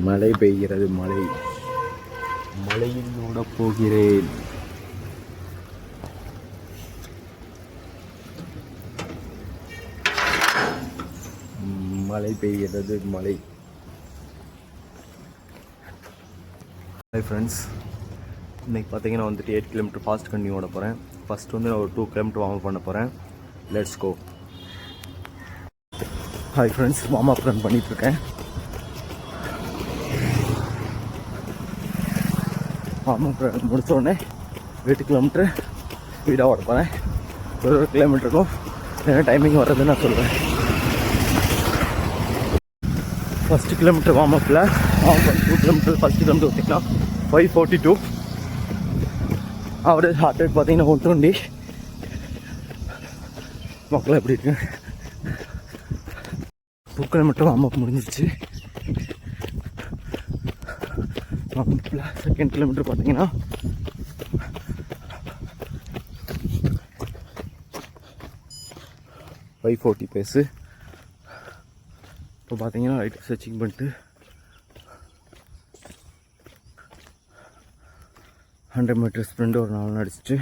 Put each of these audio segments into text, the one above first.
மழை பெய்கிறது. மழையில் ஓடப் போகிறேன். மழை பெய்கிறது. ஹாய் ஃப்ரெண்ட்ஸ், இன்றைக்கி பார்த்தீங்கன்னா வந்துட்டு 8 கிலோமீட்டர் ஃபாஸ்ட் கண்டினியூ ஓட போகிறேன். ஃபஸ்ட்டு வந்து நான் ஒரு 2 கிலோமீட்டர் வார்ம் அப் பண்ண போகிறேன். Let's go. Hi friends, warm up run பண்ணிகிட்ருக்கேன். வார்ம் அப் ரன் முடித்தோடனே 8 கிலோமீட்டர் ஸ்பீடாக ஓட போகிறேன். ஒரு கிலோமீட்டருக்கும் என்ன டைமிங் வர்றதுன்னு நான் சொல்லுவேன். ஃபஸ்ட்டு கிலோமீட்டர் வார்ம் அப்பில் 2 கிலோமீட்டர் ஃபஸ்ட் கிலோமீட்டர் பார்த்திங்கன்னா 5:42. அவரேஜ் ஹார்ட் ரேட் பார்த்தீங்கன்னா 120. மக்கள் எப்படி இருக்கு? 2 கிலோமீட்டர் வார்ம் அப் முடிஞ்சிருச்சு. வார்ம் அப்பில் செகண்ட் கிலோமீட்டர் பார்த்தீங்கன்னா 5:40 பேஸு. இப்போ பார்த்தீங்கன்னா லைட் ஸ்ட்ரெச்சிங் பண்ணிட்டு 100 மீட்டர் ஸ்ப்ரிண்ட் ஒரு 4 அடிச்சுட்டு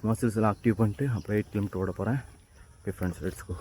மசில்ஸ் எல்லாம் ஆக்டிவ் பண்ணிட்டு அப்புறம் 8 கிலோமீட்டர் ஓட போகிறேன். Okay friends, let's go.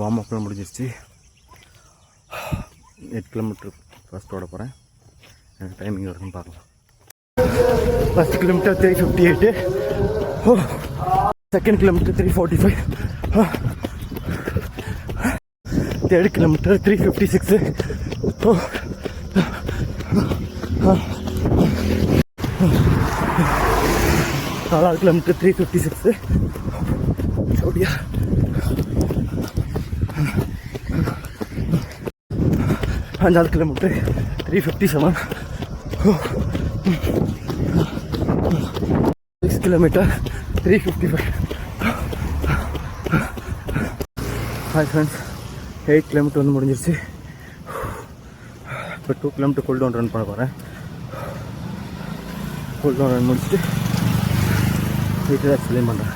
Warm அப்லாம் முடிஞ்சிருச்சு. 8 கிலோமீட்டர் ஃபஸ்ட் ஓட போகிறேன். எனக்கு டைமிங் வருதுன்னு பார்க்கலாம். First kilometre 3:58. Second kilometre 3:45. Third kilometre 3:56. 4வது கிலோமீட்டர் 3:56. அப்படியா 5வது kilometre 3:57. 6 kilometre 3:55. Hi friends, 8 kilometre வந்து முடிஞ்சிருச்சு. இப்போ 2 கிலோமீட்டர் கூல் டவுன் ரன் பண்ண போகிறேன். கூல் டவுன் ரன் முடிச்சுட்டு வீட்டில் தான் எக்ஸ்பிளைன் பண்ணுறேன்.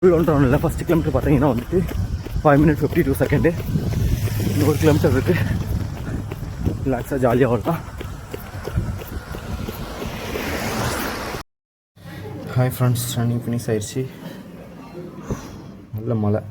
ஃபுல் ஒன்றும் இல்லை. ஃபஸ்ட் கிலோமீட்டர் பார்த்தீங்கன்னா வந்துட்டு 5 minutes 52 seconds. இன்னொரு கிலோமீட்டர் இருக்குது. ரிலாக்ஸாக ஜாலியாக வரலாம். ஹாய் ஃப்ரெண்ட்ஸ், ரன்னிங் ஃபினிஷ் ஆயிடுச்சு. நல்ல மழை.